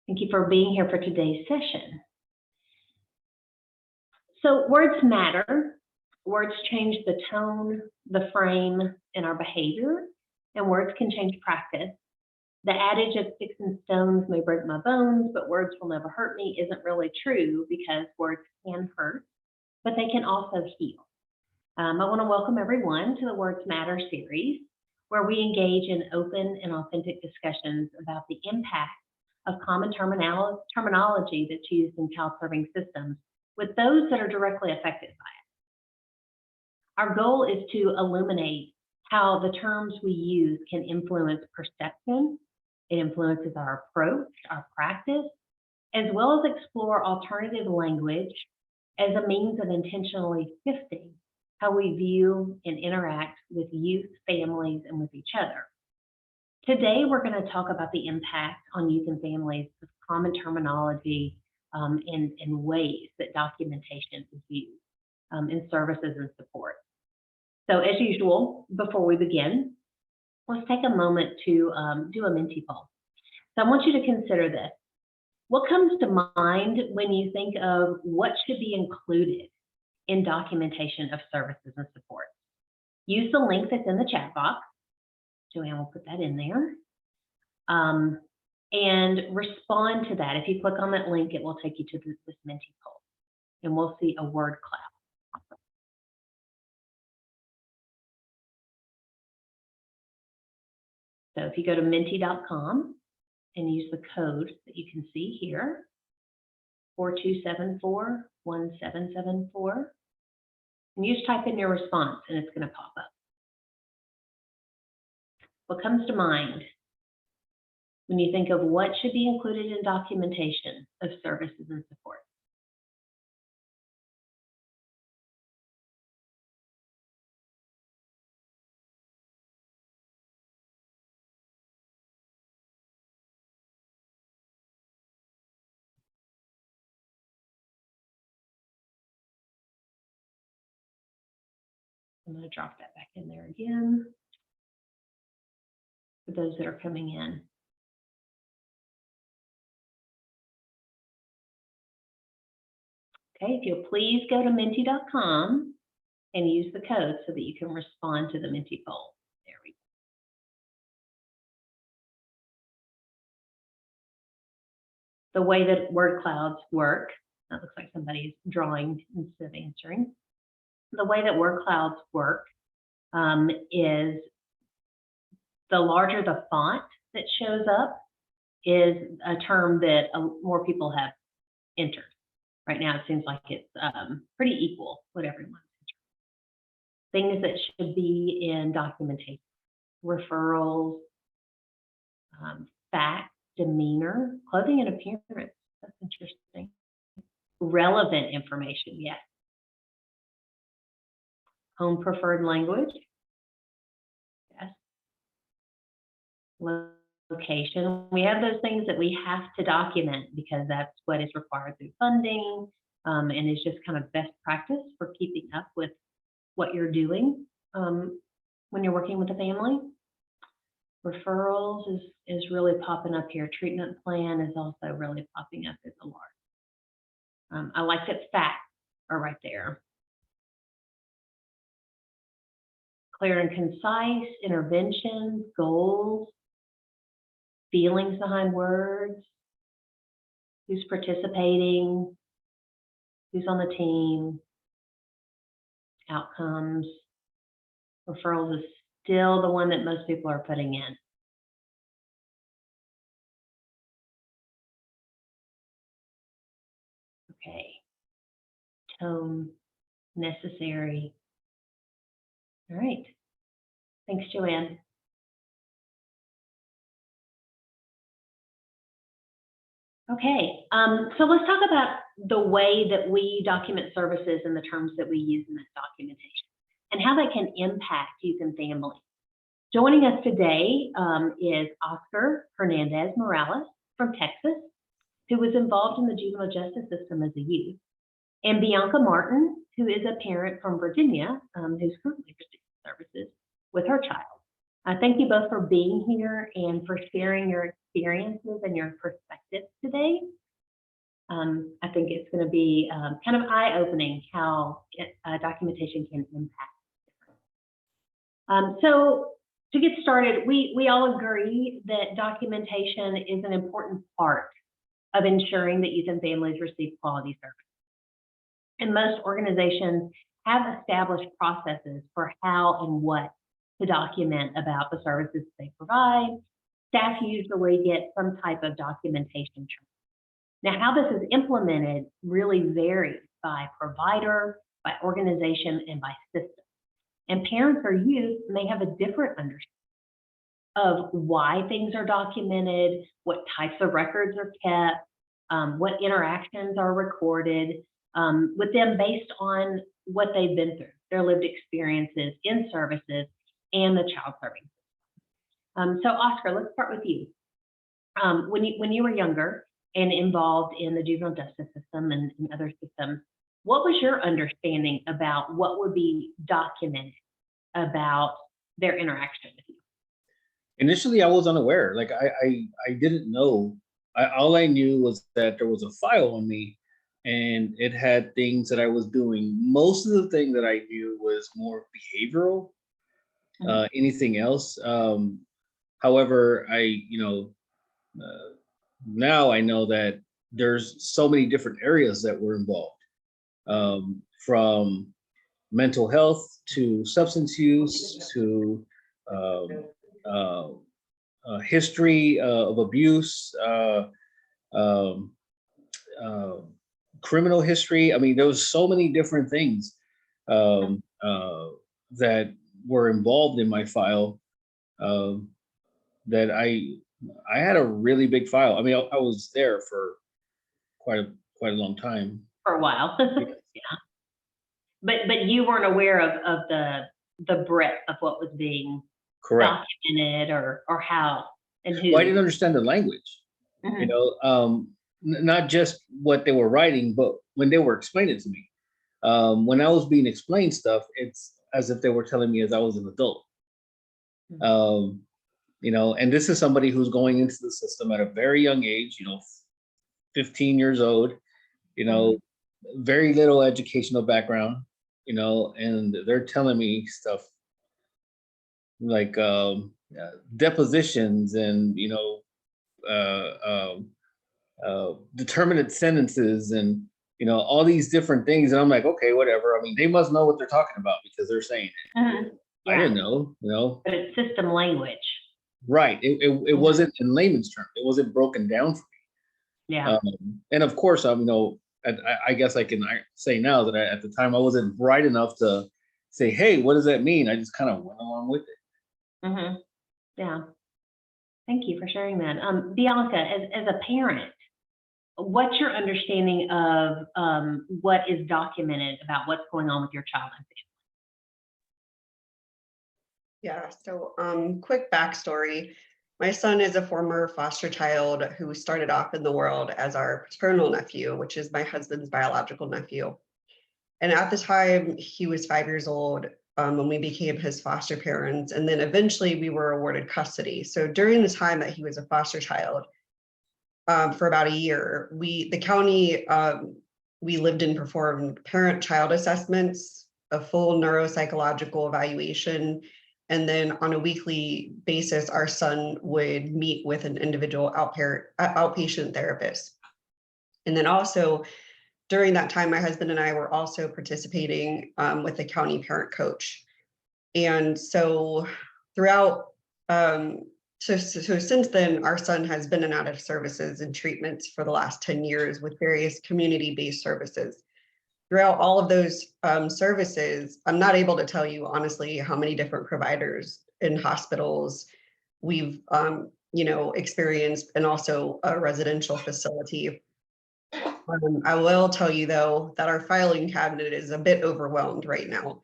Thank you for being here for today's session. So words matter. Words change the tone, the frame, and our behavior, and words can change practice. The adage of sticks and stones may break my bones, but words will never hurt me isn't really true because words can hurt, but they can also heal. I want to welcome everyone to the Words Matter series, where we engage in open and authentic discussions about the impact of common terminology that's used in child-serving systems with those that are directly affected by it. Our goal is to illuminate how the terms we use can influence perception. It influences our approach, our practice, as well as explore alternative language as a means of intentionally shifting how we view and interact with youth, families, and with each other. Today, we're going to talk about the impact on youth and families of common terminology in ways that documentation is used in services and support. So as usual, before we begin, let's take a moment to do a Menti poll. So I want you to consider this. What comes to mind when you think of what should be included in documentation of services and support? Use the link that's in the chat box. Joanne will put that in there. And respond to that. If you click on that link, it will take you to this Menti poll, and we'll see a word cloud. So if you go to menti.com and use the code that you can see here, 4274-1774, and you just type in your response and it's going to pop up. What comes to mind when you think of what should be included in documentation of services and support? I'm going to drop that back in there again for those that are coming in. Okay, if you'll please go to menti.com and use the code so that you can respond to the Menti poll. There we go. The way that word clouds work, that looks like somebody's drawing instead of answering. The way that word clouds work is the larger the font that shows up is a term that more people have entered. Right now, it seems like it's pretty equal what everyone's entered. Things that should be in documentation: referrals, facts, demeanor, clothing and appearance. That's interesting. Relevant information, yes. Home preferred language, yes. Location. We have those things that we have to document because that's what is required through funding, and is just kind of best practice for keeping up with what you're doing when you're working with a family. Referrals is really popping up here. Treatment plan is also really popping up as a large. I like that facts are right there. Clear and concise, interventions, goals, feelings behind words, who's participating, who's on the team, outcomes. Referrals is still the one that most people are putting in. Okay. Tone, necessary. All right. Thanks, Joanne. Okay, so let's talk about the way that we document services and the terms that we use in that documentation and how that can impact youth and families. Joining us today is Oscar Hernandez Morales from Texas, who was involved in the juvenile justice system as a youth, and Bianca Martin, who is a parent from Virginia, who's currently receiving services with her child. Thank you both for being here and for sharing your experiences and your perspectives today. I think it's going to be kind of eye-opening how documentation can impact. So to get started, we all agree that documentation is an important part of ensuring that youth and families receive quality service. And most organizations have established processes for how and what to document about the services they provide. Staff usually get some type of documentation training. Now, how this is implemented really varies by provider, by organization, and by system. And parents or youth may have a different understanding of why things are documented, what types of records are kept, what interactions are recorded with them based on what they've been through, their lived experiences in services and the child serving. So Oscar, let's start with you. When you were younger and involved in the juvenile justice system and other systems, what was your understanding about what would be documented about their interaction with you? Initially, I was unaware. Like I didn't know. All I knew was that there was a file on me, and it had things that I was doing. Most of the thing that I knew was more behavioral. Anything else? However, now I know that there's so many different areas that were involved, from mental health to substance use to history of abuse, criminal history. I mean, there was so many different things that were involved in my file, that I had a really big file. I mean, I was there for quite a long time. For a while. Yeah. But you weren't aware of the breadth of what was being Correct. documented or how and who. Well, I didn't understand the language. Not just what they were writing, but when they were explaining it to me. When I was being explained stuff, it's as if they were telling me as I was an adult. And this is somebody who's going into the system at a very young age, 15 years old, very little educational background, and they're telling me stuff like depositions and, determinate sentences and, all these different things. And I'm like, okay, whatever. I mean, they must know what they're talking about because they're saying it. Yeah. I didn't know, But it's system language. Right. It wasn't in layman's terms. It wasn't broken down for me. Yeah. And of course, I guess I can say now that at the time I wasn't bright enough to say, hey, what does that mean? I just kind of went along with it. Yeah. Thank you for sharing that. Bianca, as a parent, what's your understanding of what is documented about what's going on with your child and family? Yeah, so quick backstory. My son is a former foster child who started off in the world as our paternal nephew, which is my husband's biological nephew. And at the time, he was 5 years old when we became his foster parents. And then eventually we were awarded custody. So during the time that he was a foster child, for about a year, the county, we lived and performed parent-child assessments, a full neuropsychological evaluation, and then on a weekly basis, our son would meet with an individual outpatient therapist. And then also during that time, my husband and I were also participating with the county parent coach. And so throughout, so since then, our son has been in and out of services and treatments for the last 10 years with various community-based services. Throughout all of those services, I'm not able to tell you honestly how many different providers in hospitals we've experienced, and also a residential facility. I will tell you though that our filing cabinet is a bit overwhelmed right now.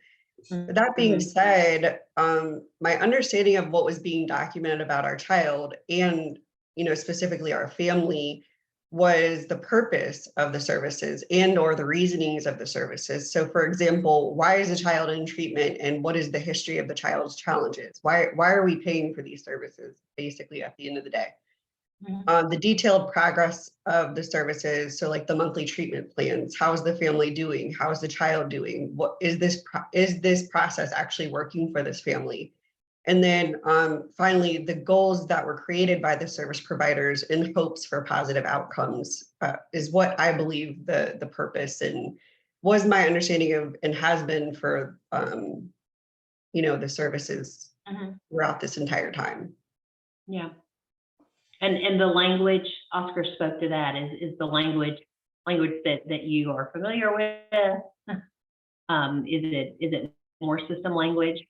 But that being said, my understanding of what was being documented about our child and specifically our family was the purpose of the services and or the reasonings of the services. So for example, why is a child in treatment and what is the history of the child's challenges? Why are we paying for these services basically at the end of the day? The detailed progress of the services, so like the monthly treatment plans, how is the family doing? How is the child doing? What is this process actually working for this family? And then finally, the goals that were created by the service providers in hopes for positive outcomes is what I believe the purpose and was my understanding of and has been for the services throughout this entire time. Yeah. And the language, Oscar spoke to that, is the language that you are familiar with? Is it more system language?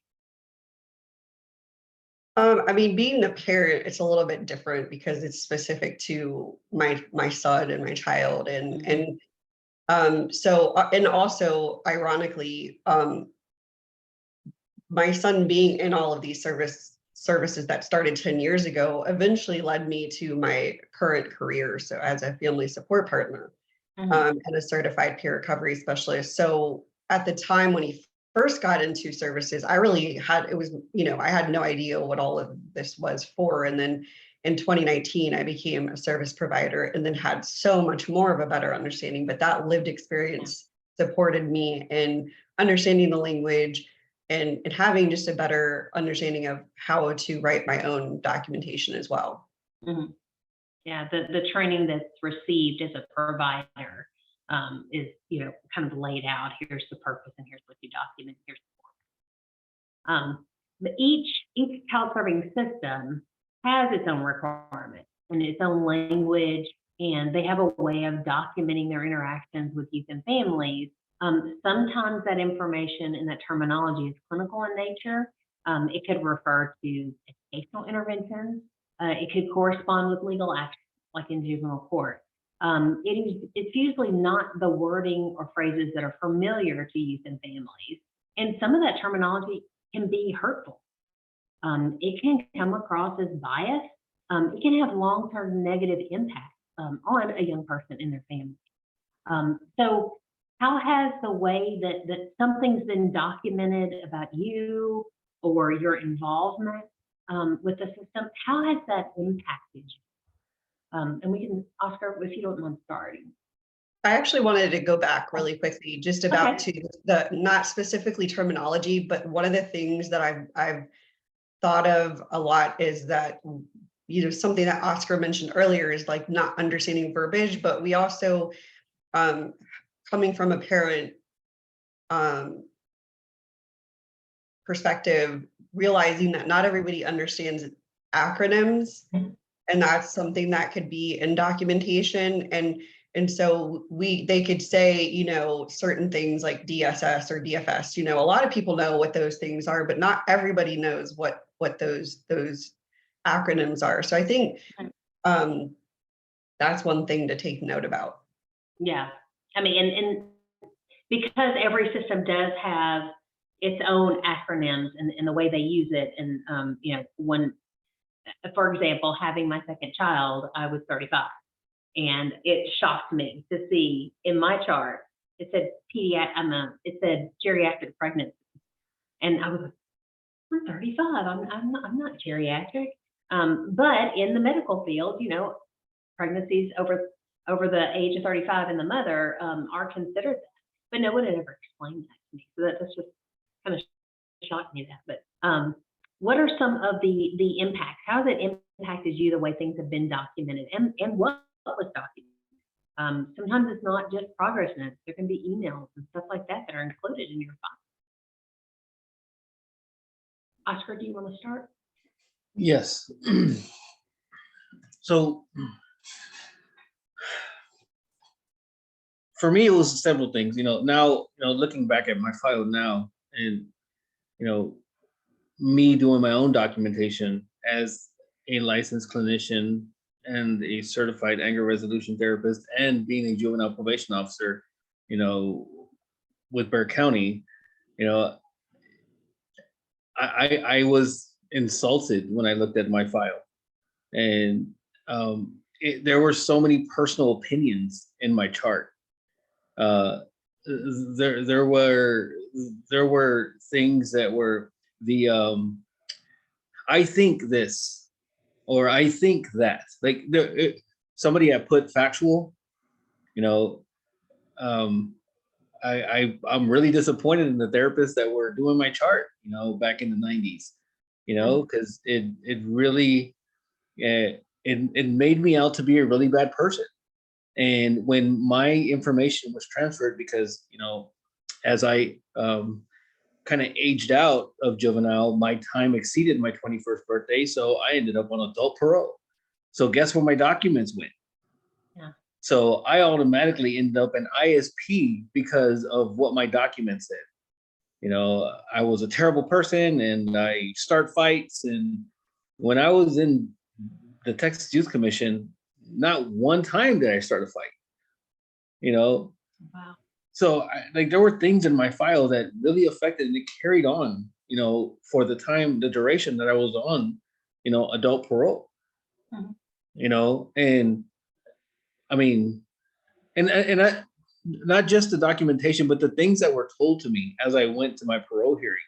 I mean, being the parent, it's a little bit different because it's specific to my son and my child, and also ironically, my son being in all of these services that started 10 years ago eventually led me to my current career. So as a family support partner and a certified peer recovery specialist. So at the time when he first got into services, I had no idea what all of this was for. And then in 2019, I became a service provider and then had so much more of a better understanding. But that lived experience supported me in understanding the language and having just a better understanding of how to write my own documentation as well. Mm-hmm. Yeah, the training that's received as a provider is, kind of laid out. Here's the purpose, and here's what you document. Here's the work. But each child serving system has its own requirements and its own language, and they have a way of documenting their interactions with youth and families. Sometimes that information and that terminology is clinical in nature. It could refer to educational interventions. It could correspond with legal action, like in juvenile court. It's usually not the wording or phrases that are familiar to youth and families. And some of that terminology can be hurtful. It can come across as bias. It can have long-term negative impact on a young person and their family. So how has the way that something's been documented about you or your involvement with the system, how has that impacted you? And we can, Oscar, if you don't mind starting. I actually wanted to go back really quickly, just about to the not specifically terminology, but one of the things that I've thought of a lot is that something that Oscar mentioned earlier is like not understanding verbiage, but we also coming from a parent perspective, realizing that not everybody understands acronyms, and that's something that could be in documentation. And so they could say, certain things like DSS or DFS, a lot of people know what those things are, but not everybody knows what those acronyms are. So I think that's one thing to take note about. Yeah. I mean, and because every system does have its own acronyms and the way they use it. And, when, for example, having my second child, I was 35. And it shocked me to see in my chart, it said geriatric pregnancy. And I was like, I'm 35, I'm not geriatric. But in the medical field, pregnancies over the age of 35 in the mother are considered that. But no one had ever explained that to me. So that's just kind of shocked me that. But what are some of the impacts? How has it impacted you, the way things have been documented, and what was documented? Sometimes it's not just progress notes. There can be emails and stuff like that are included in your file. Oscar, do you want to start? Yes. So for me, it was several things. Now, looking back at my file now, and me doing my own documentation as a licensed clinician and a certified anger resolution therapist, and being a juvenile probation officer, with Bexar County, I was insulted when I looked at my file, and there were so many personal opinions in my chart. Uh, there were things that were the I think this, or I think that. Like somebody had put factual, you know. Um, I'm really disappointed in the therapists that were doing my chart, back in the 90s, because it really it made me out to be a really bad person. And when my information was transferred, because as I kind of aged out of juvenile, my time exceeded my 21st birthday, so I ended up on adult parole. So guess where my documents went? Yeah. So I automatically ended up an ISP because of what my documents said. I was a terrible person and I start fights. And when I was in the Texas Youth Commission, not one time did I start a fight. Wow. So there were things in my file that really affected, and it carried on, for the duration that I was on, adult parole. Mhm. And I mean, and I, not just the documentation, but the things that were told to me as I went to my parole hearing.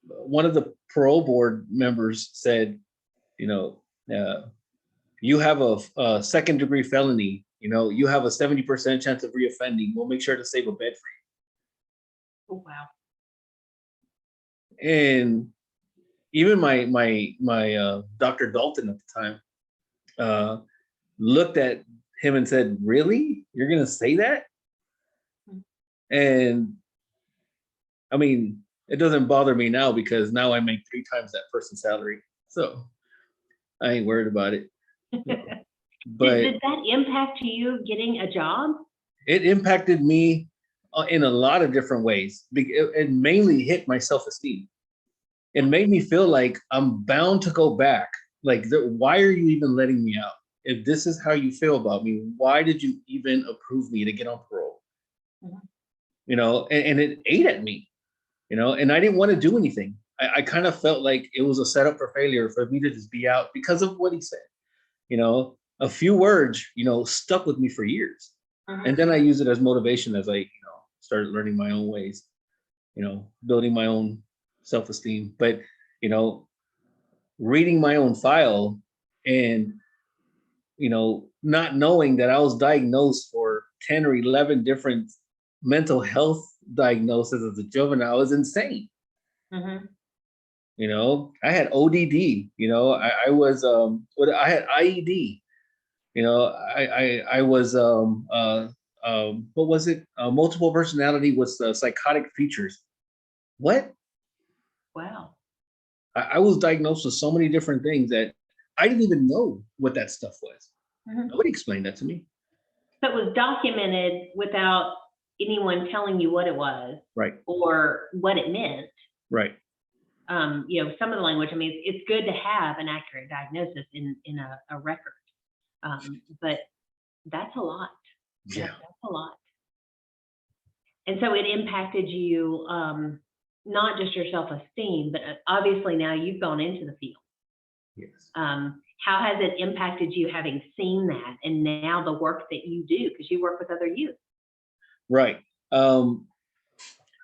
One of the parole board members said, you have a second degree felony. You have a 70% chance of reoffending. We'll make sure to save a bed for Oh, wow. you. And even my Dr. Dalton at the time looked at him and said, "Really? You're gonna say that?" Mhm. And I mean, it doesn't bother me now because now I make 3 times that person's salary, so I ain't worried about it. But Did that impact you getting a job? it impacted me in a lot of different ways. It mainly hit my self-esteem. It made me feel like I'm bound to go back. Like, why are you even letting me out? If this is how you feel about me, why did you even approve me to get on parole? Mhm. And it ate at me, and I didn't want to do anything. I kind of felt like it was a setup for failure for me to just be out because of what he said. A few words, stuck with me for years. Mhm. And then I use it as motivation as I, started learning my own ways, building my own self-esteem. But, you know, reading my own file and, not knowing that I was diagnosed for 10 or 11 different mental health diagnoses as a juvenile is insane. Mhm. I had ODD, I was, I had IED, I was what was it? Multiple personality with psychotic features. What? Wow. I was diagnosed with so many different things that I didn't even know what that stuff was. Mhm. Nobody explained that to me. So it was documented without anyone telling you what it was Right. or what it meant. Right. Some of the language, I mean, it's good to have an accurate diagnosis in a record. But that's a lot. Yeah. That's a lot. And so it impacted you, not just your self-esteem, but obviously now you've gone into the field. Yes. How has it impacted you having seen that and now the work that you do, because you work with other youth? Right.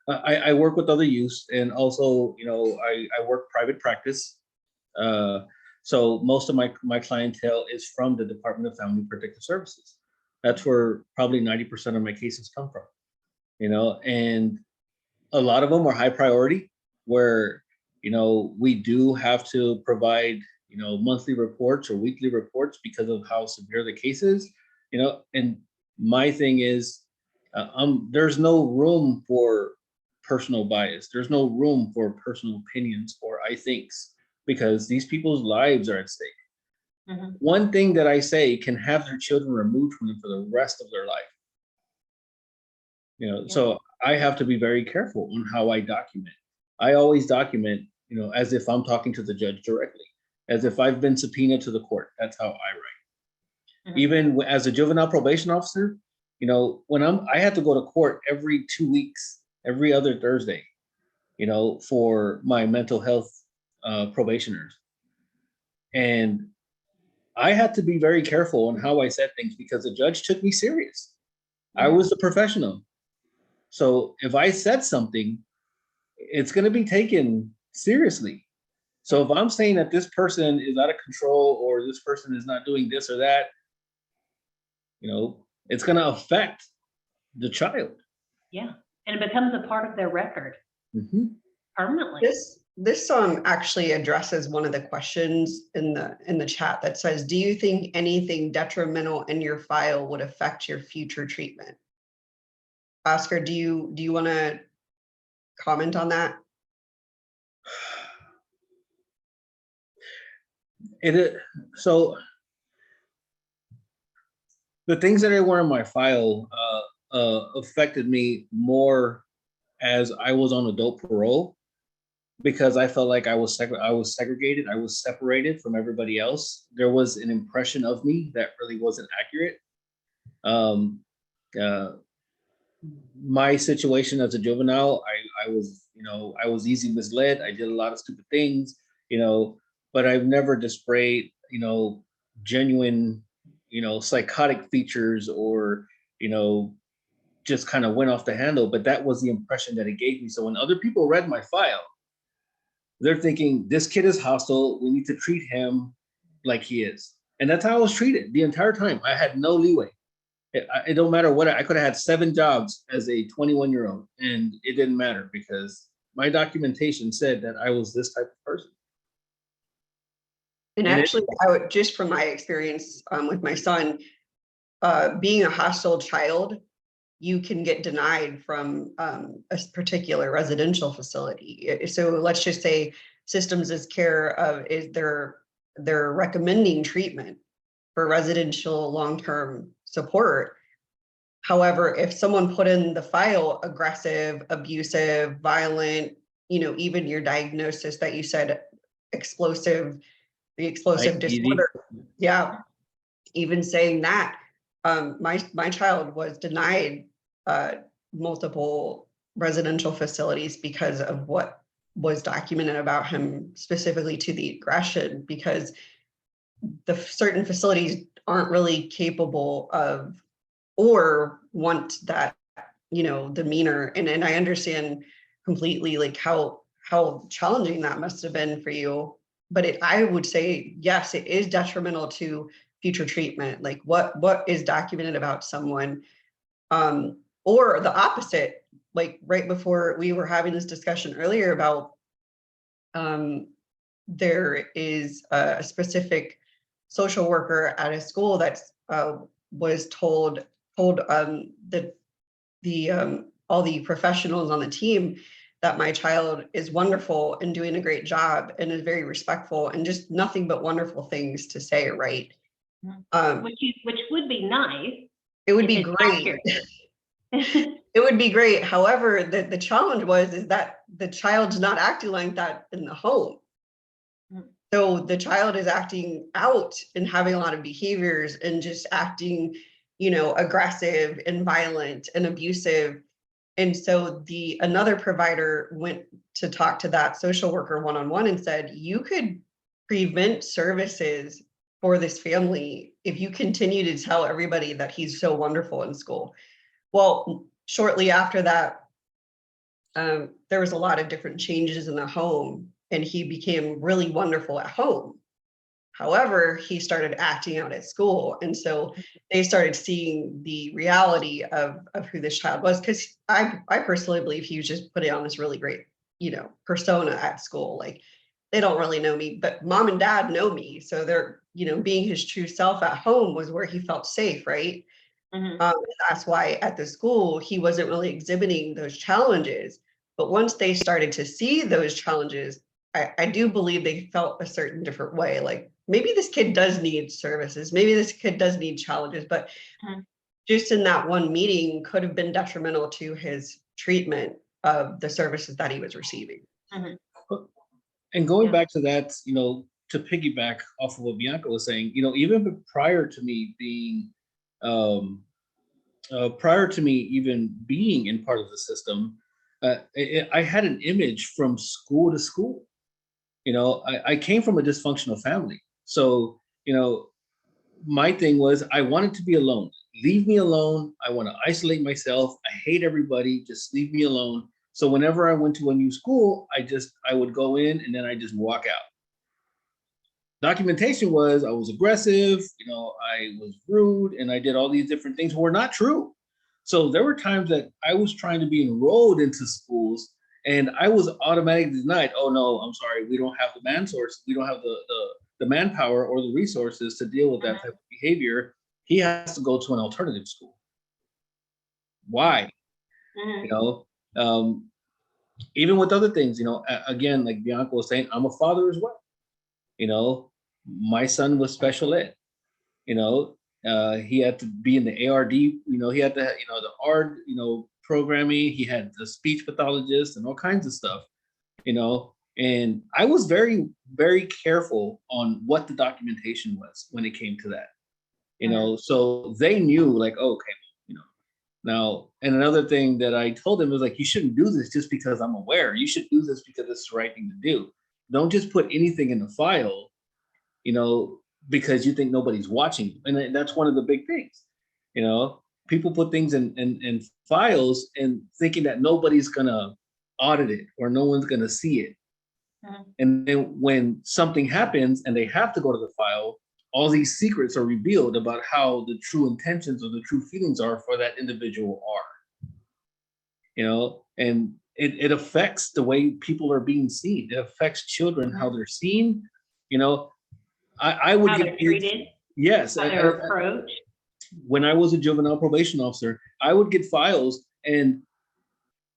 I work with other youths, and also, I work private practice. So most of my clientele is from the Department of Family Protective Services. That's where probably 90% of my cases come from. And a lot of them are high priority, where we do have to provide monthly reports or weekly reports because of how severe the case is. And my thing is, there's no room for personal bias. There's no room for personal opinions or I thinks, because these people's lives are at stake. Mhm. One thing that I say can have their children removed from them for the rest of their life. Yeah. So I have to be very careful on how I document. I always document, as if I'm talking to the judge directly, as if I've been subpoenaed to the court. That's how I write. Mhm. Even as a juvenile probation officer, when I have to go to court every 2 weeks, every other Thursday, for my mental health probationers. And I had to be very careful on how I said things because the judge took me serious. I was a professional. So if I said something, it's going to be taken seriously. So if I'm saying that this person is out of control or this person is not doing this or that, it's going to affect the child. Yeah, and it becomes a part of their record Mhm. permanently. This actually addresses one of the questions in the chat that says, do you think anything detrimental in your file would affect your future treatment? Oscar, do you want to comment on that? So the things that were in my file affected me more as I was on adult parole because I felt like I was segregated. I was separated from everybody else. There was an impression of me that really wasn't accurate. Um, uh, my situation as a juvenile, I was, I was easy misled. I did a lot of stupid things, but I've never displayed, genuine, psychotic features or, just kind of went off the handle. But that was the impression that it gave me. So when other people read my file, they're thinking this kid is hostile. We need to treat him like he is. And that's how I was treated the entire time. I had no leeway. It don't matter what I could have had 7 jobs as a 21-year-old, and it didn't matter because my documentation said that I was this type of person. And actually, I would, just from my experience with my son, being a hostile child, you can get denied from a particular residential facility. So let's just say Systems is care of is they're recommending treatment for residential long-term support. However, if someone put in the file aggressive, abusive, violent, even your diagnosis that you said the explosive disorder, yeah, even saying that, my child was denied multiple residential facilities because of what was documented about him, specifically to the aggression, because the certain facilities aren't really capable of or want that, demeanor. And I understand completely like how challenging that must have been for you. But I would say, yes, it is detrimental to future treatment. Like what is documented about someone, or the opposite, like right before we were having this discussion earlier about, there is a specific social worker at a school that was told the all the professionals on the team that my child is wonderful and doing a great job and is very respectful and just nothing but wonderful things to say, right? Which would be nice. It would be great. It would be great. However, the challenge is that the child's not acting like that in the home. So the child is acting out and having a lot of behaviors and just acting, aggressive and violent and abusive. And so another provider went to talk to that social worker one-on-one and said, you could prevent services for this family if you continue to tell everybody that he's so wonderful in school. Well, shortly after that, there was a lot of different changes in the home and he became really wonderful at home. However, he started acting out at school. And so they started seeing the reality of who this child was. Because I personally believe he was just putting on this really great, persona at school. Like they don't really know me, but mom and dad know me. So they're, being his true self at home was where he felt safe, right? That's why at the school, he wasn't really exhibiting those challenges. But once they started to see those challenges, I do believe they felt a certain different way. Like maybe this kid does need services. Maybe this kid does need challenges, but just in that one meeting could have been detrimental to his treatment of the services that he was receiving. And going back to that, to piggyback off of what Bianca was saying, even prior to me being, even being in part of the system, I had an image from school to school. I came from a dysfunctional family. So, my thing was I wanted to be alone. Leave me alone. I want to isolate myself. I hate everybody. Just leave me alone. So whenever I went to a new school, I would go in and then I just walk out. Documentation was I was aggressive, I was rude, and I did all these different things were not true. So there were times that I was trying to be enrolled into schools and I was automatically denied. Oh no, I'm sorry, we don't have the we don't have the manpower or the resources to deal with that type of behavior. He has to go to an alternative school. Why? Mhm. You know, even with other things, again, like Bianca was saying, I'm a father as well. My son was special ed. He had to be in the ARD. He had to, the ARD, programming. He had the speech pathologist and all kinds of stuff. And I was very, very careful on what the documentation was when it came to that. So they knew, like, oh, okay, now, and another thing that I told him was like, you shouldn't do this just because I'm aware. You should do this because it's the right thing to do. Don't just put anything in the file, because you think nobody's watching. And that's one of the big things. People put things in files and thinking that nobody's gonna audit it or no one's gonna see it. Mhm. And then when something happens and they have to go to the file, all these secrets are revealed about how the true intentions or the true feelings are for that individual and it affects the way people are being seen. It affects children, how they're seen. I would How get they're treated, yes. how they're approached. When I was a juvenile probation officer, I would get files and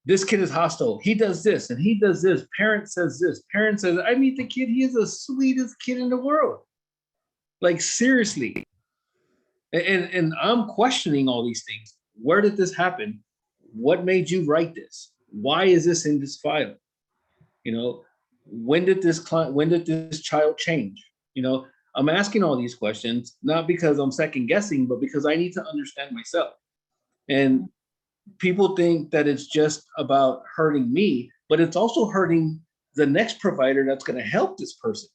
this kid is hostile. He does this and he does this. Parent says this. Parent says, I meet the kid. He is the sweetest kid in the world. Like, seriously. And I'm questioning all these things. Where did this happen? What made you write this? Why is this in this file? When did this child change? I'm asking all these questions, not because I'm second guessing, but because I need to understand myself. And people think that it's just about hurting me, but it's also hurting the next provider that's going to help this person.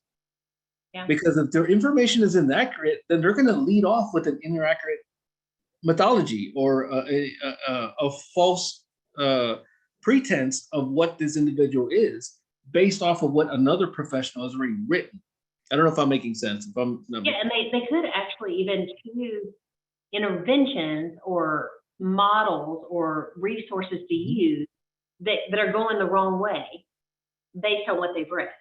Yeah. Because if their information is inaccurate, then they're going to lead off with an inaccurate mythology or a false pretense of what this individual is based off of what another professional has already written. I don't know if I'm making sense. Yeah, and they could actually even choose interventions or models or resources to use that are going the wrong way based on what they've read.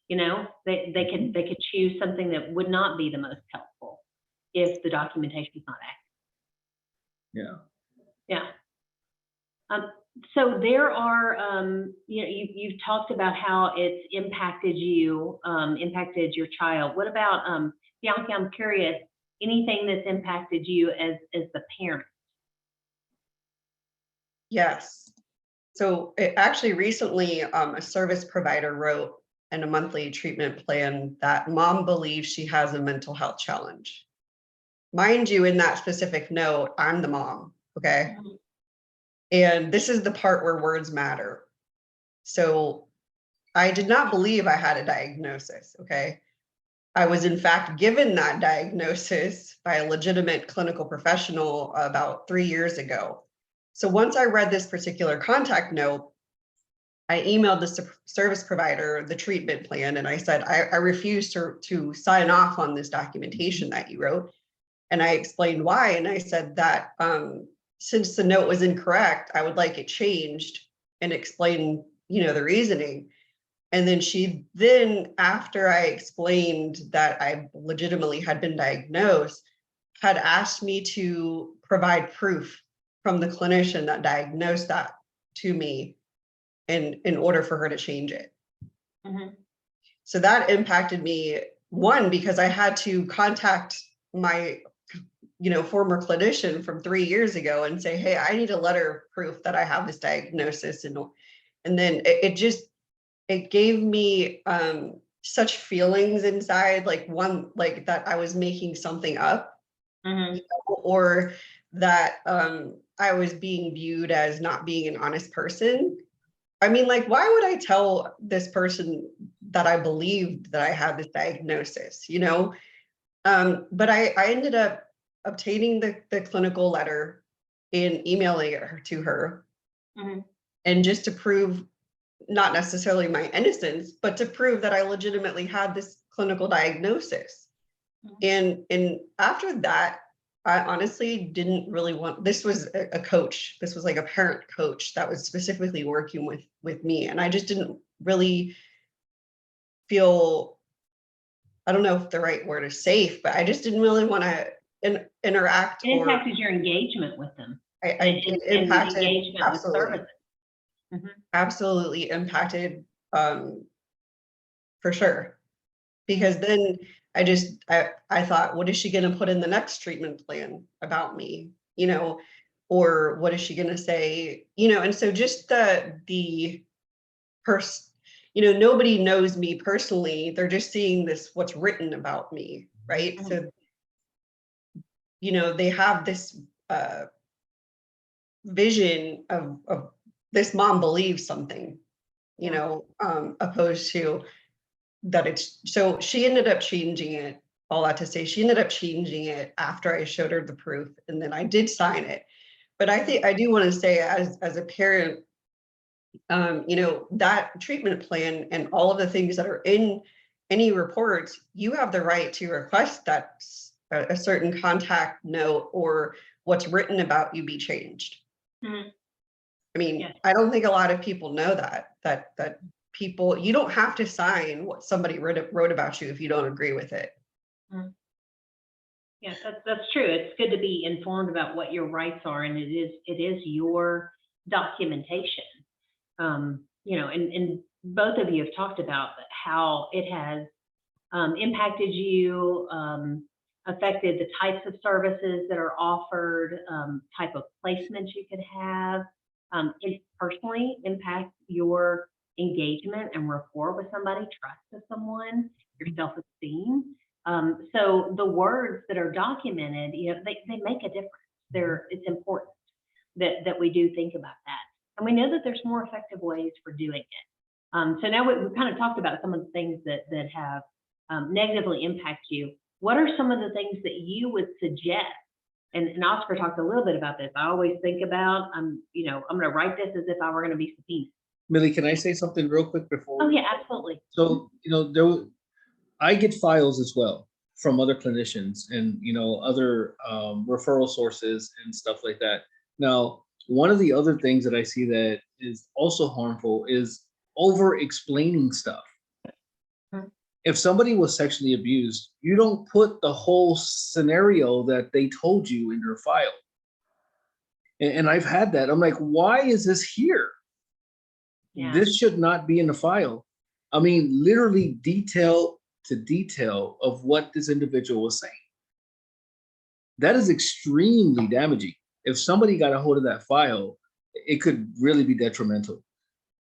They could choose something that would not be the most helpful if the documentation is not accurate. Yeah. So there are, you've talked about how it's impacted you, impacted your child. What about, Bianca, I'm curious, anything that's impacted you as the parent? Yes. So actually recently, a service provider wrote in a monthly treatment plan that mom believes she has a mental health challenge. Mind you, in that specific note, I'm the mom, okay? Mhm. And this is the part where words matter. So I did not believe I had a diagnosis, okay? I was in fact given that diagnosis by a legitimate clinical professional about 3 years ago. So once I read this particular contact note, I emailed the service provider the treatment plan and I said, I refuse to sign off on this documentation that you wrote. And I explained why. And I said that since the note was incorrect, I would like it changed and explain, the reasoning. And then after I explained that I legitimately had been diagnosed, had asked me to provide proof from the clinician that diagnosed that to me in order for her to change it. Mhm. So that impacted me, one, because I had to contact my former clinician from 3 years ago and say, hey, I need a letter of proof that I have this diagnosis. And then it gave me such feelings inside, like that I was making something up, Mhm. or that I was being viewed as not being an honest person. I mean, like, why would I tell this person that I believed that I had this diagnosis, But I ended up obtaining the clinical letter and emailing it to her. Mhm. And just to prove not necessarily my innocence, but to prove that I legitimately had this clinical diagnosis. And after that, I honestly didn't really want, this was a coach, this was like a parent coach that was specifically working with me. And I just didn't really feel, I don't know if the right word is safe, but I just didn't really want to interact It or impacted your engagement with them it and impacted, engagement with absolutely, services. Mhm. absolutely impacted, for sure. Because then I thought, what is she gonna put in the next treatment plan about me? You know, or what is she gonna say? You know, and so just the person, you know, nobody knows me personally. They're just seeing this, what's written about me, right? Mhm. So, you know, they have this vision of this mom believes something, you Yeah. know, opposed to that it's, so she ended up changing it. All that to say, she ended up changing it after I showed her the proof, and then I did sign it. But I think I do want to say, as a parent, you know, that treatment plan and all of the things that are in any reports, you have the right to request that a certain contact note or what's written about you be changed. Mhm. I mean, Yes. I don't think a lot of people know that people, you don't have to sign what somebody wrote about you if you don't agree with it. Mhm. Yeah, that's true. It's good to be informed about what your rights are, and it is your documentation. You know, and both of you have talked about how it has impacted you, affected the types of services that are offered, type of placements you could have. It personally impacts your engagement and rapport with somebody, trust with someone, your self-esteem. So the words that are documented, you know, they make a difference. It's important that we do think about that. And we know that there's more effective ways for doing it. So now we've kind of talked about some of the things that have negatively impact you. What are some of the things that you would suggest? And Oscar talked a little bit about this. I always think about, you know, I'm going to write this as if I were going to be subpoenaed. Millie, can I say something real quick before? Oh yeah, absolutely. So, you know, I get files as well from other clinicians and, you know, other referral sources and stuff like that. Now, one of the other things that I see that is also harmful is over explaining stuff. Mhm. If somebody was sexually abused, you don't put the whole scenario that they told you in your file. And I've had that. I'm like, why is this here? Yeah. This should not be in the file. I mean, literally detail to detail of what this individual was saying. That is extremely damaging. If somebody got a hold of that file, it could really be detrimental.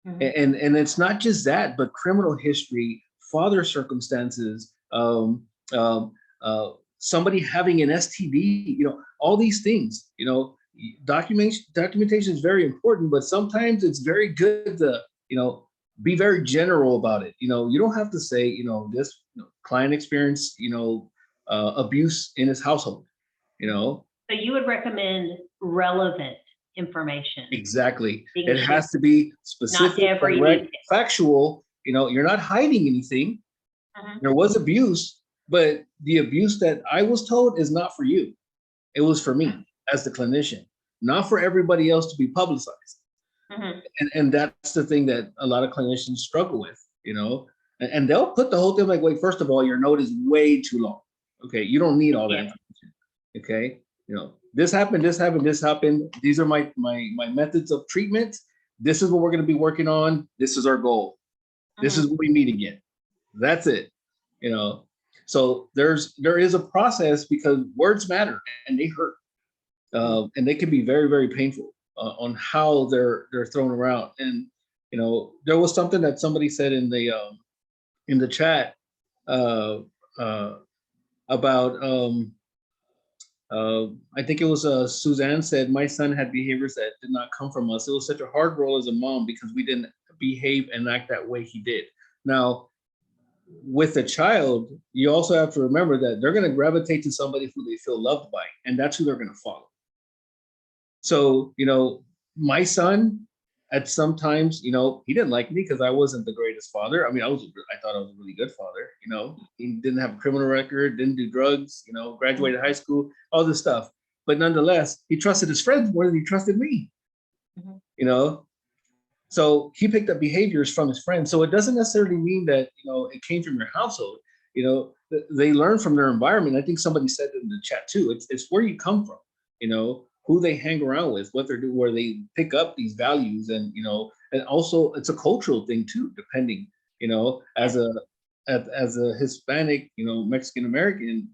Mhm. And it's not just that, but criminal history, father circumstances, somebody having an STD, you know, all these things, you know, documentation is very important, but sometimes it's very good to, you know, be very general about it. You know, you don't have to say, you know, this client experienced, you know, abuse in his household, you know. So you would recommend relevant information Exactly. being It shared, has to be not specific, every direct, detail. factual. You know, you're not hiding anything. Mhm. There was abuse, but the abuse that I was told is not for you. It was for me as the clinician, not for everybody else to be publicized. Mhm. And that's the thing that a lot of clinicians struggle with, you know, and they'll put the whole thing like, wait, first of all, your note is way too long. Okay. You don't need all that Yeah. information. Okay. You know, this happened, this happened, this happened. These are my methods of treatment. This is what we're going to be working on. This is our goal. This is Mhm. when we meet again. That's it. You know, so there is a process because words matter and they hurt, and they can be very very painful on how they're thrown around. And you know, there was something that somebody said in the chat uh, uh, about I think it was Suzanne said my son had behaviors that did not come from us. It was such a hard role as a mom because we didn't behave and act that way he did. Now, with a child, you also have to remember that they're going to gravitate to somebody who they feel loved by, and that's who they're going to follow. So, my son, at sometimes, he didn't like me because I wasn't the greatest father. I mean, I thought I was a really good father. He didn't have a criminal record, didn't do drugs, graduated high school, all this stuff. But nonetheless, he trusted his friends more than he trusted me. So he picked up behaviors from his friends. So it doesn't necessarily mean that, it came from your household. They learn from their environment. I think somebody said in the chat too, it's where you come from, who they hang around with, what they're doing, where they pick up these values. And, and also it's a cultural thing too, depending, as a Hispanic, Mexican American,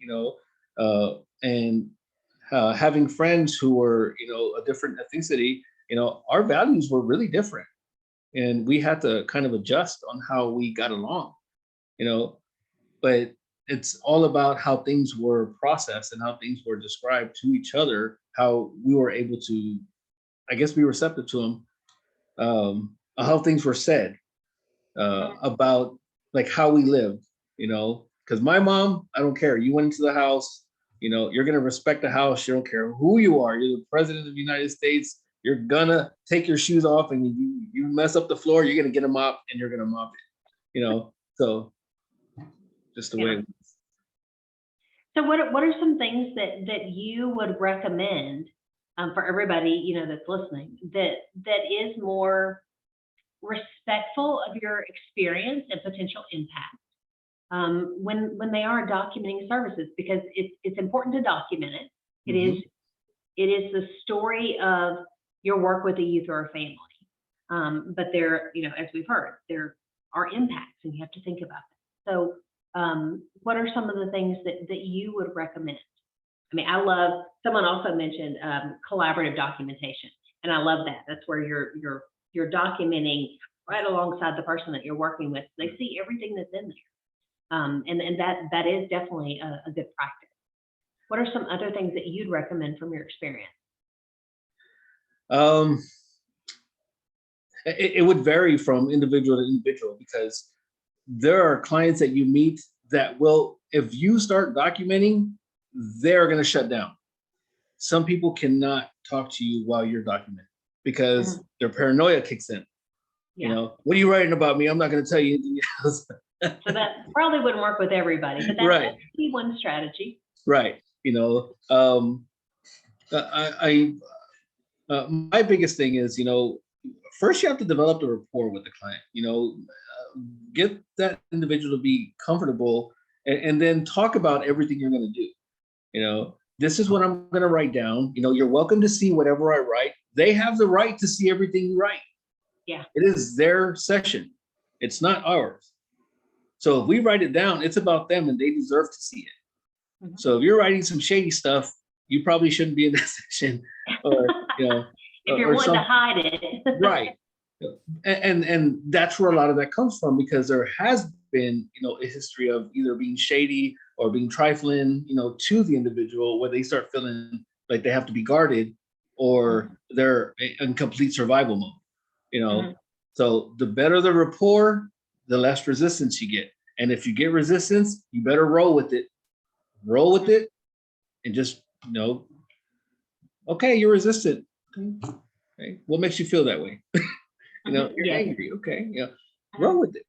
and having friends who were, a different ethnicity, our values were really different. And we had to kind of adjust on how we got along, but it's all about how things were processed and how things were described to each other, how we were able to, I guess, be receptive to them, how things were said about like how we lived, because my mom, I don't care. You went into the house, you're going to respect the house. You don't care who you are. You're the president of the United States. You're gonna take your shoes off, and you mess up the floor, you're gonna get a mop and you're gonna mop it, so just the way it is. So what are some things that you would recommend for everybody, that's listening, that is more respectful of your experience and potential impact when they are documenting services? Because it's important to document it. It is the story of your work with a youth or a family. But there, as we've heard, there are impacts and you have to think about that. So what are some of the things that you would recommend? I mean, someone also mentioned collaborative documentation, and I love that. That's where you're documenting right alongside the person that you're working with. They see everything that's in there. And that is definitely a good practice. What are some other things that you'd recommend from your experience? It would vary from individual to individual, because there are clients that you meet that will, if you start documenting, they're going to shut down. Some people cannot talk to you while you're documenting because their paranoia kicks in. What are you writing about me? I'm not going to tell you anything else. So that probably wouldn't work with everybody, but that's one strategy. Right. My biggest thing is, first you have to develop the rapport with the client, get that individual to be comfortable, and then talk about everything you're going to do. This is what I'm going to write down. You're welcome to see whatever I write. They have the right to see everything you write. Yeah. It is their session. It's not ours. So if we write it down, it's about them and they deserve to see it. So if you're writing some shady stuff, you probably shouldn't be in that section, or if you're wanting to hide it. Right. And that's where a lot of that comes from, because there has been, a history of either being shady or being trifling, to the individual, where they start feeling like they have to be guarded, or they're in complete survival mode, So the better the rapport, the less resistance you get. And if you get resistance, you better roll with it, and just, okay, you're resistant. Okay. What makes you feel that way? You're angry. Okay. Roll with it.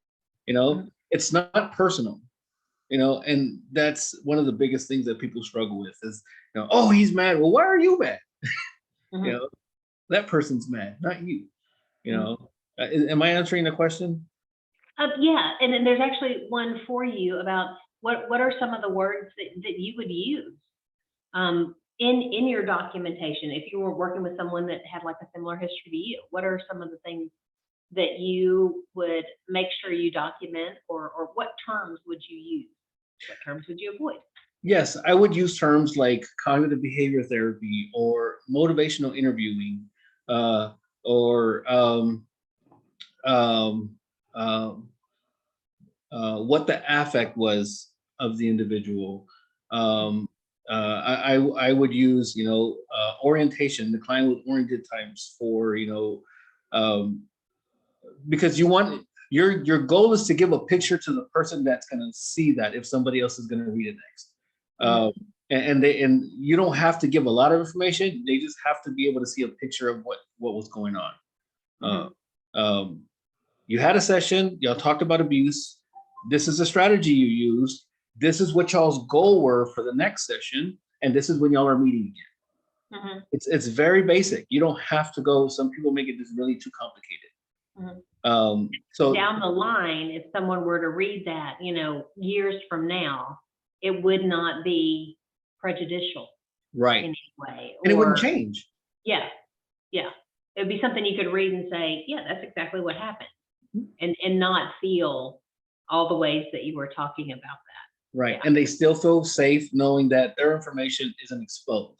It's not personal, and that's one of the biggest things that people struggle with is, oh, he's mad. Well, why are you mad? That person's mad, not you. Am I answering the question? Yeah. And then there's actually one for you about what are some of the words that you would use in your documentation if you were working with someone that had like a similar history to you? What are some of the things that you would make sure you document, or what terms would you use? What terms would you avoid? Yes, I would use terms like cognitive behavior therapy or motivational interviewing, or what the affect was of the individual. I would use, orientation, the client with oriented types for, because you want, Your goal is to give a picture to the person that's going to see that if somebody else is going to read it next. And you don't have to give a lot of information. They just have to be able to see a picture of what was going on. You had a session, y'all talked about abuse. This is a strategy you used. This is what y'all's goal were for the next session, and this is when y'all are meeting again. It's very basic. You don't have to go. Some people make it just really too complicated. So down the line, if someone were to read that, years from now, it would not be prejudicial right, in any way. and it wouldn't change. Yeah. It would be something you could read and say, yeah, that's exactly what happened, and not feel all the ways that you were talking about that. Right, Yeah. and they still feel safe knowing that their information isn't exposed.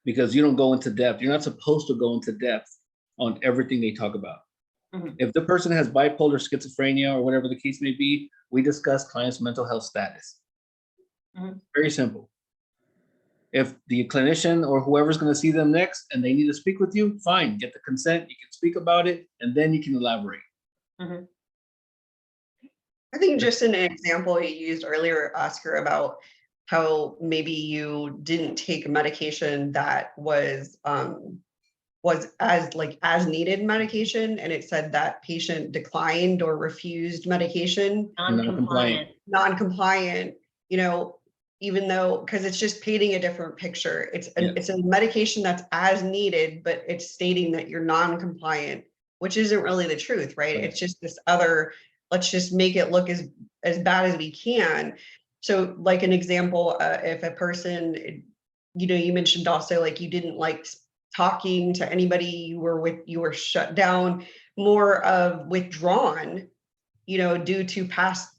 Because you don't go into depth. You're not supposed to go into depth on everything they talk about. If the person has bipolar, schizophrenia, or whatever the case may be, we discuss client's mental health status. Very simple. If the clinician or whoever's going to see them next and they need to speak with you, fine, get the consent, you can speak about it, and then you can elaborate. I think just an example you used earlier, Oscar, about how maybe you didn't take medication that was as needed medication, and it said that patient declined or refused medication, non-compliant, even though, because it's just painting a different picture. It's a medication that's as needed, but it's stating that you're non-compliant, which isn't really the truth, right? It's just this other, let's just make it look as bad as we can. So like an example, if a person, you mentioned also like you didn't like talking to anybody, you were shut down, more of withdrawn, due to past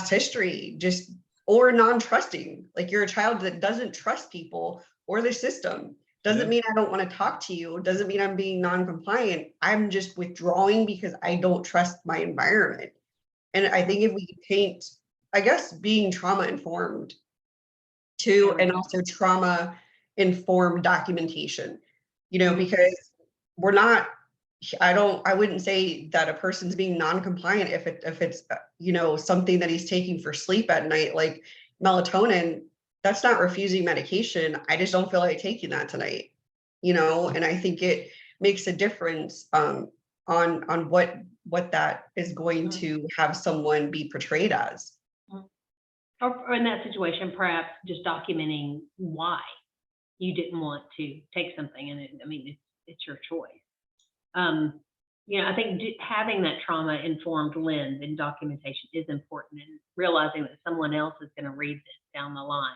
history, just, or non-trusting. Like you're a child that doesn't trust people or the system. Doesn't mean I don't want to talk to you. Doesn't mean I'm being non-compliant. I'm just withdrawing because I don't trust my environment. And I think if we paint, I guess, being trauma informed too, and also trauma informed documentation, because we're not, I wouldn't say that a person's being non-compliant if it's something that he's taking for sleep at night, like melatonin. That's not refusing medication. I just don't feel like taking that tonight, and I think it makes a difference on what that is going to have someone be portrayed as. Or in that situation, perhaps just documenting why you didn't want to take something, and it's your choice. I think having that trauma-informed lens in documentation is important, and realizing that someone else is going to read this down the line.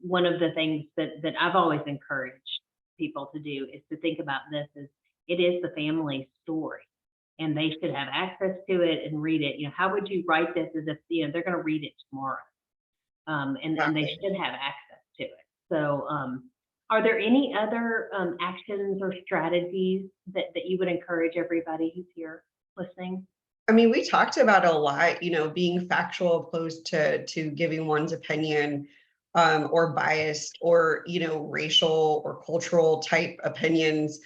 One of the things that I've always encouraged people to do is to think about this as it is the family story, and they should have access to it and read it. How would you write this as if they're going to read it tomorrow, and they should have access to it. So are there any other actions or strategies that you would encourage everybody who's here listening? We talked about a lot, being factual opposed to giving one's opinion, or biased, or, racial or cultural type opinions.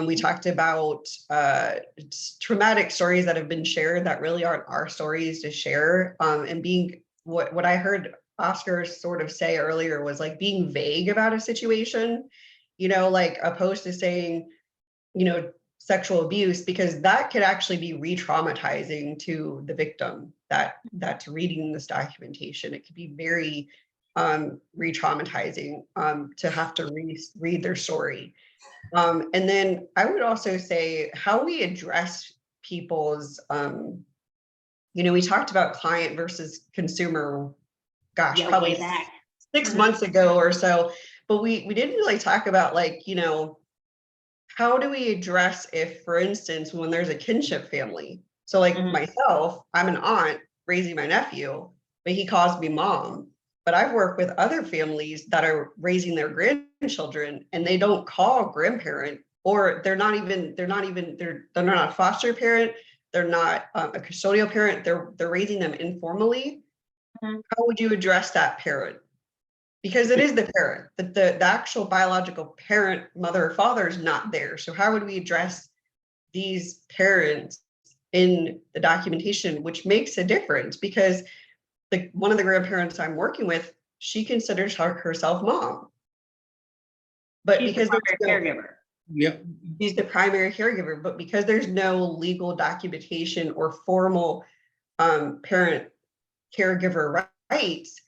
We talked about traumatic stories that have been shared that really aren't our stories to share. And being what I heard Oscar sort of say earlier was like being vague about a situation, like opposed to saying, sexual abuse, because that could actually be re-traumatizing to the victim that's reading this documentation. It could be very re-traumatizing to have to read their story. And then I would also say how we address people's, we talked about client versus consumer, probably back 6 months ago or so, but we didn't really talk about how do we address if, for instance, when there's a kinship family. So like myself, I'm an aunt raising my nephew, but he calls me mom. But I've worked with other families that are raising their grandchildren and they don't call grandparent, or they're not a foster parent. They're not a custodial parent. They're raising them informally. How would you address that parent? Because it is the parent, the actual biological parent, mother or father is not there. So how would we address these parents in the documentation, which makes a difference because one of the grandparents I'm working with, she considers herself mom. But She's because the there's primary no, caregiver. Yep. she's the primary caregiver, but because there's no legal documentation or formal parent caregiver rights,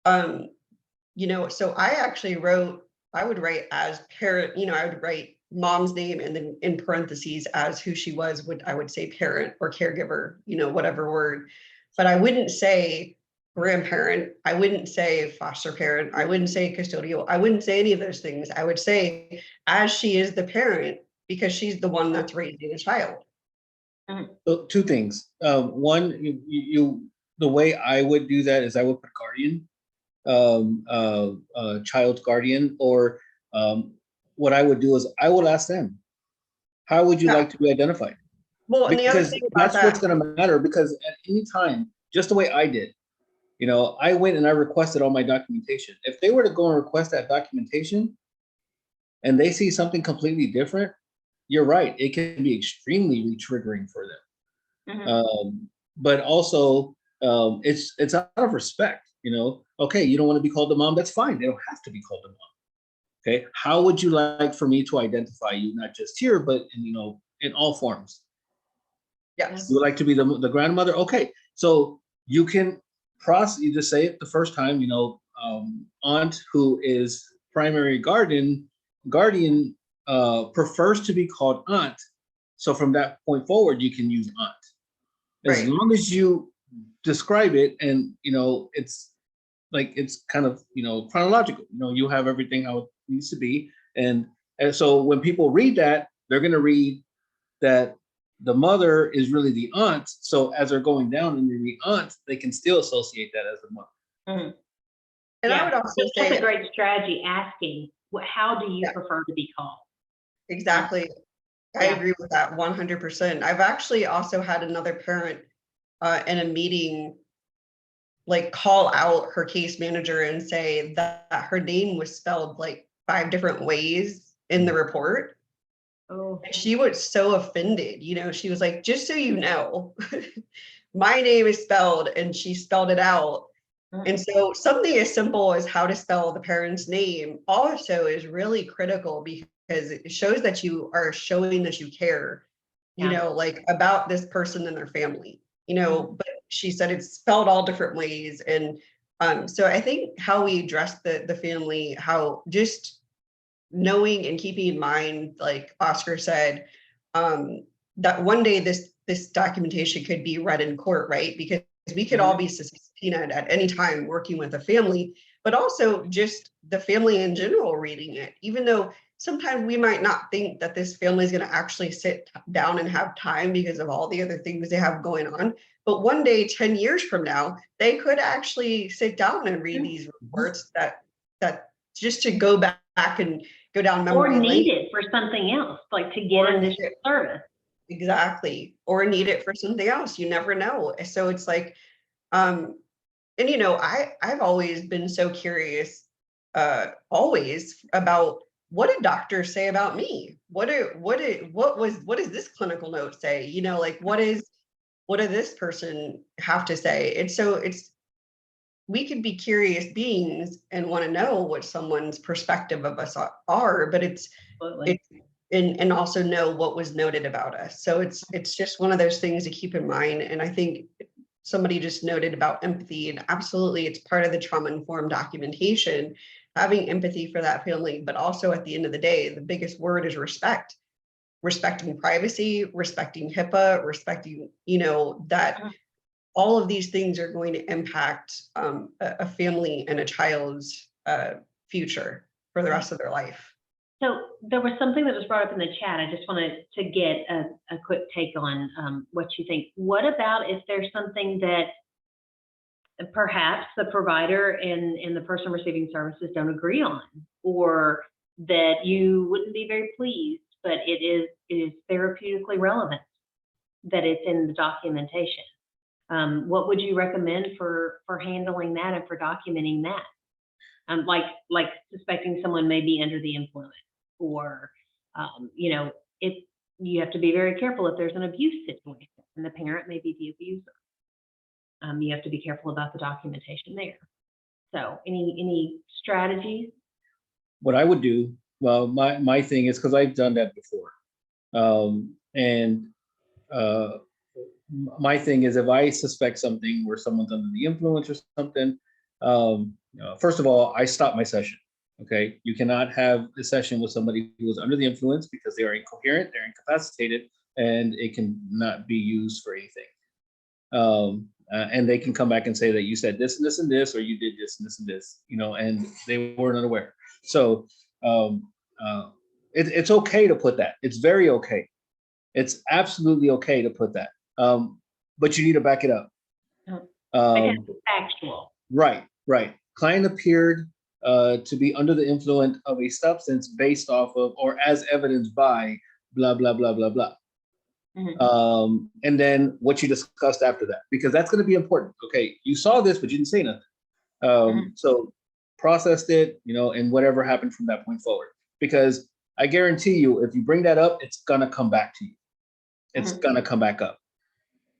so I would write as parent, I would write mom's name and then in parentheses as who she was, I would say parent or caregiver, whatever word. But I wouldn't say grandparent, I wouldn't say foster parent, I wouldn't say custodial, I wouldn't say any of those things. I would say as she is the parent because she's the one that's raising a child. So two things. One, the way I would do that is I would put guardian, child guardian, or what I would do is I will ask them, how would you Yeah. like to be identified? Well, and the other Because thing about that's what's that, going to matter. Because at any time, just the way I did, I went and I requested all my documentation. If they were to go and request that documentation and they see something completely different, you're right. It can be extremely re-triggering for them. Mhm. But also, it's out of respect. Okay, you don't want to be called the mom. That's fine. They don't have to be called the mom. Okay, how would you like for me to identify you, not just here, but in all forms? yes. You would like to be the grandmother? Okay, so you can you just say it the first time. Aunt who is primary guardian prefers to be called aunt. So from that point forward, you can use aunt. As Right. long as you describe it and it's kind of chronological. You have everything how it needs to be, and so when people read that, they're going to read that the mother is really the aunt. So as they're going down and they read aunt, they can still associate that as the mother. Mhm. And I Yeah, would also that's a say, great strategy, asking, how do you Yeah. prefer to be called? exactly, I Yeah. agree with that 100%. I've actually also had another parent in a meeting like call out her case manager and say that her name was spelled like 5 different ways in the report. Oh, And she was so offended. She was like, just so you know, my name is spelled, and she spelled it out. And so something as simple as how to spell the parent's name also is really critical because it shows that you are showing that you care, Yeah. like about this person and their family, Mhm. but she said it's spelled all different ways. And so I think how we address the family, how just knowing and keeping in mind, like Oscar said, that one day this documentation could be read in court, right? Because we could all be subpoenaed at any time working with a family, but also just the family in general reading it, even though sometimes we might not think that this family is going to actually sit down and have time because of all the other things they have going on. But one day, 10 years from now, they could actually sit down and read these reports that just to go back and go down Or memory lane. need it for something else, like to get Or an need additional it. service. Exactly. Or need it for something else. You never know. So it's like, and I've always been so curious, always about what did doctors say about me? What does this clinical note say? Like what does this person have to say? And so we could be curious beings and want to know what someone's perspective of us are, but Absolutely. and also know what was noted about us. So it's just one of those things to keep in mind. And I think somebody just noted about empathy, and absolutely it's part of the trauma-informed documentation, having empathy for that family, but also at the end of the day, the biggest word is respect. Respecting privacy, respecting HIPAA, respecting, that all of these things are going to impact a family and a child's future for the rest of their life. So there was something that was brought up in the chat. I just wanted to get a quick take on what you think. What about if there's something that perhaps the provider and the person receiving services don't agree on, or that you wouldn't be very pleased, but it is therapeutically relevant that it's in the documentation? What would you recommend for handling that and for documenting that? Like suspecting someone may be under the influence, or if You have to be very careful if there's an abuse situation and the parent may be the abuser. You have to be careful about the documentation there. So any strategies? What I would do, well, my thing is, because I've done that before. And my thing is, if I suspect something where someone's under the influence or something, first of all, I stop my session. Okay, you cannot have a session with somebody who is under the influence because they are incoherent, they're incapacitated, and it can not be used for anything. And they can come back and say that you said this and this and this, or you did this and this and this, and they weren't unaware. So it's okay to put that. It's very okay. It's absolutely okay to put that. But you need to back it up. Factual. Right. Client appeared to be under the influence of a substance based off of or as evidenced by blah, blah, blah, blah, blah. Mm-hmm. And then what you discussed after that, because that's going to be important. Okay, you saw this, but you didn't say nothing. So processed it, and whatever happened from that point forward. Because I guarantee you, if you bring that up, it's going to come back to you. It's going to come back up.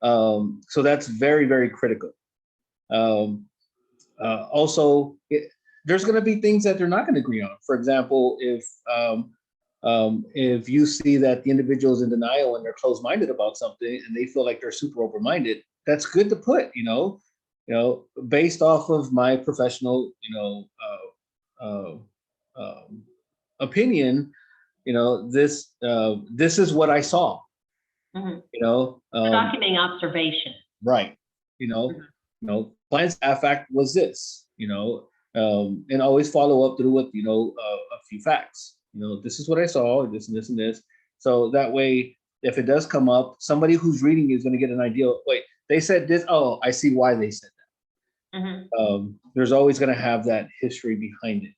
So that's very, very critical. Also, there's going to be things that they're not going to agree on. For example, if you see that the individual is in denial and they're closed-minded about something and they feel like they're super open-minded, that's good to put, based off of my professional, opinion, this is what I saw. Documenting observation. Right. Client staff act was this, and always follow up through with, a few facts. This is what I saw, this and this and this. So that way, if it does come up, somebody who's reading is going to get an idea. Wait, they said this. Oh, I see why they said that. There's always going to have that history behind it.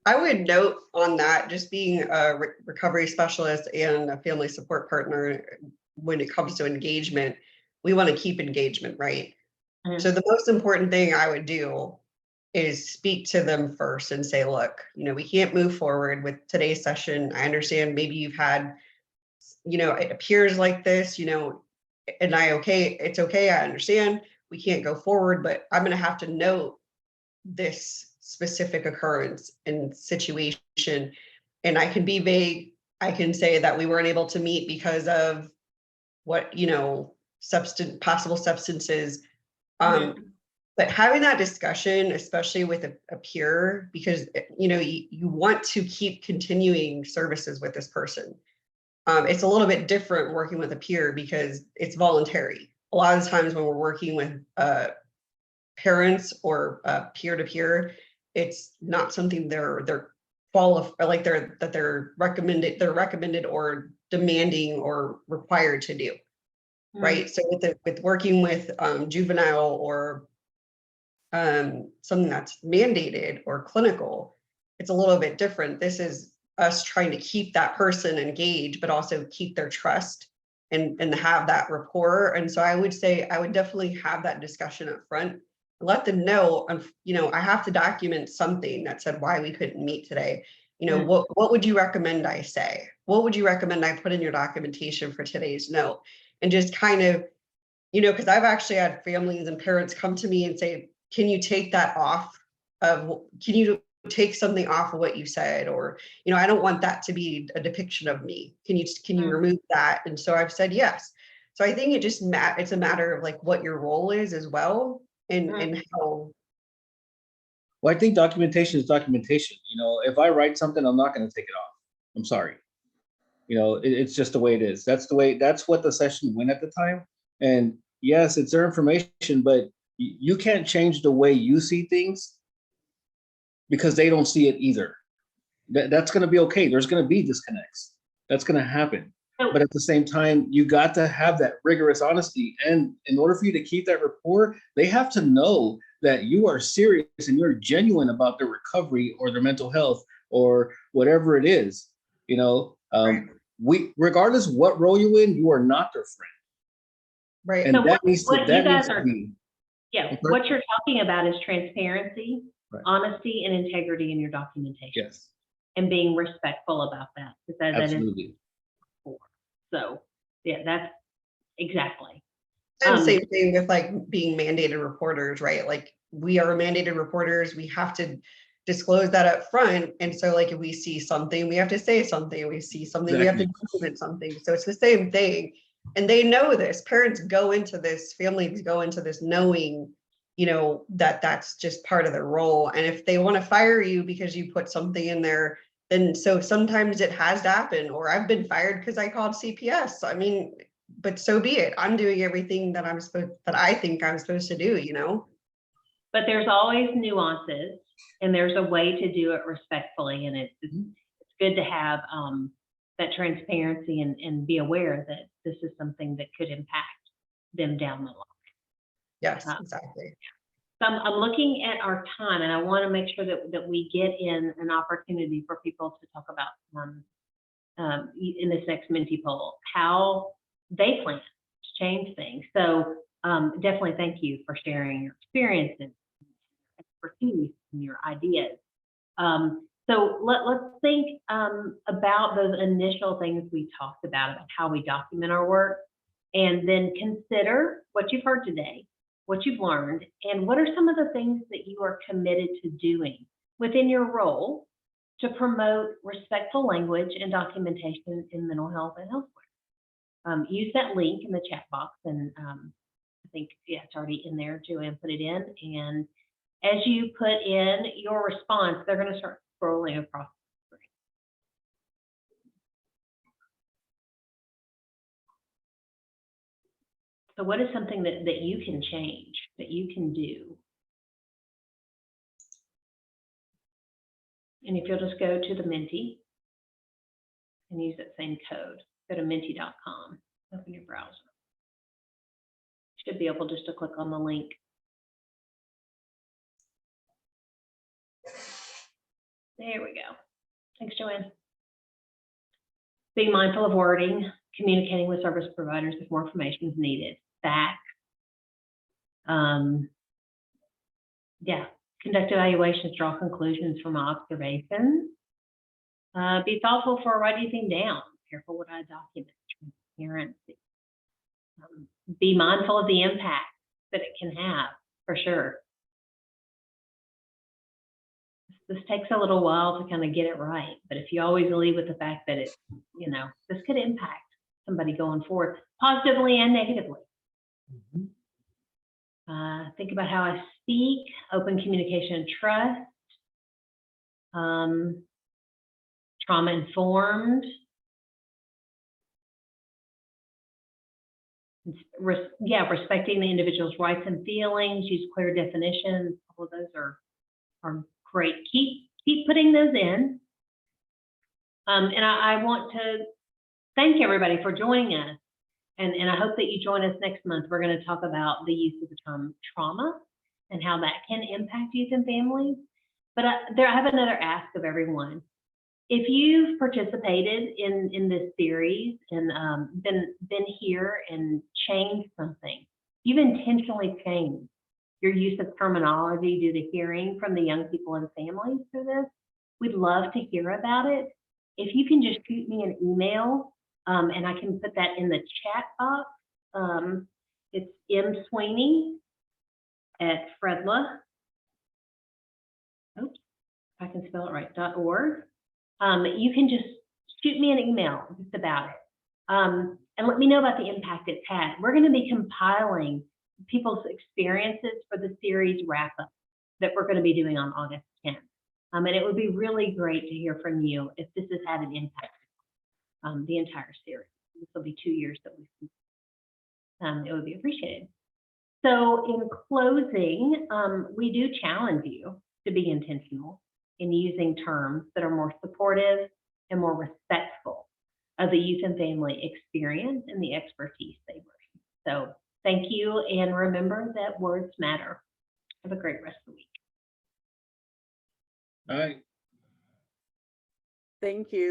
I would note on that, just being a recovery specialist and a family support partner, when it comes to engagement, we want to keep engagement, right? So the most important thing I would do is speak to them first and say, look, we can't move forward with today's session. I understand maybe you've had, it appears like this, and it's okay. I understand we can't go forward, but I'm going to have to note this specific occurrence and situation. And I can be vague. I can say that we weren't able to meet because of what, possible substances. But having that discussion, especially with a peer, because you want to keep continuing services with this person. It's a little bit different working with a peer because it's voluntary. A lot of times when we're working with parents or peer-to-peer, it's not something they're recommended or demanding or required to do. Right. So with working with juvenile or something that's mandated or clinical, it's a little bit different. This is us trying to keep that person engaged, but also keep their trust and have that rapport. And so I would say I would definitely have that discussion up front. Let them know, I have to document something that said why we couldn't meet today. What would you recommend I say? What would you recommend I put in your documentation for today's note? And just kind of, because I've actually had families and parents come to me and say, can you take that off can you take something off of what you said? Or, I don't want that to be a depiction of me. Can you remove that? And so I've said, yes. So I think it's a matter of like what your role is as well. And how. Well, I think documentation is documentation. If I write something, I'm not going to take it off. I'm sorry. It's just the way it is. That's what the session went at the time. And yes, it's their information, but you can't change the way you see things because they don't see it either. That's going to be okay. There's going to be disconnects. That's going to happen. But at the same time, you got to have that rigorous honesty. And in order for you to keep that rapport, they have to know that you are serious and you're genuine about their recovery or their mental health or whatever it is. Regardless of what role you're in, you are not their friend. Right. And so that needs what to be. Yeah, what you're talking about is transparency, right, honesty, and integrity in your documentation. Yes. and being respectful about that. Because that is Absolutely. so, yeah, that's exactly. And same thing with like being mandated reporters, right? Like we are mandated reporters. We have to disclose that up front. And so like if we see something, we have to say something. We see something, we have to document something. So it's the same thing. And they know this. Parents go into this, families go into this knowing, you know, that that's just part of their role. And if they want to fire you because you put something in there, then so sometimes it has to happen. Or I've been fired because I called CPS. I mean, but so be it. I'm doing everything that I think I'm supposed to do, you know? But there's always nuances, and there's a way to do it respectfully, and it's good to have that transparency and be aware that this is something that could impact them down the line. Yes, exactly. So I'm looking at our time, and I want to make sure that we get in an opportunity for people to talk about in this next Menti poll how they plan to change things. So definitely thank you for sharing your experiences, expertise, and your ideas. So let's think about those initial things we talked about how we document our work, and then consider what you've heard today, what you've learned, and what are some of the things that you are committed to doing within your role to promote respectful language and documentation in mental health and healthcare. Use that link in the chat box, and I think it's already in there. Joanne put it in, and as you put in your response, they're going to start scrolling across the screen. So what is something that you can change, that you can do? And if you'll just go to the Menti and use that same code, go to menti.com, open your browser. Should be able just to click on the link. There we go. Thanks, Joanne. Being mindful of wording, communicating with service providers if more information is needed. Facts. Yeah, conduct evaluations, draw conclusions from observations. Be thoughtful for writing anything down. Careful what I document. Transparency. Be mindful of the impact that it can have, for sure. This takes a little while to kind of get it right, but if you always lead with the fact that it, you know, this could impact somebody going forward, positively and negatively. Think about how I speak, open communication and trust, trauma-informed, respecting the individual's rights and feelings, use clear definitions. All of those are great. Keep putting those in. And I want to thank everybody for joining us. And I hope that you join us next month. We're going to talk about the use of the term trauma and how that can impact youth and families. But I have another ask of everyone. If you've participated in this series and been here and changed something, you've intentionally changed your use of terminology due to hearing from the young people and families through this, we'd love to hear about it. If you can just shoot me an email, and I can put that in the chat box. It's msweeney@fredla. Oops, I can spell it right, .org. You can just shoot me an email just about it. And let me know about the impact it's had. We're going to be compiling people's experiences for the series wrap-up that we're going to be doing on August 10th. And it would be really great to hear from you if this has had an impact. The entire series. This will be 2 years that we've it would be appreciated. So in closing, we do challenge you to be intentional in using terms that are more supportive and more respectful of the youth and family experience and the expertise they bring. So thank you, and remember that words matter. Have a great rest of the week. All right. Thank you.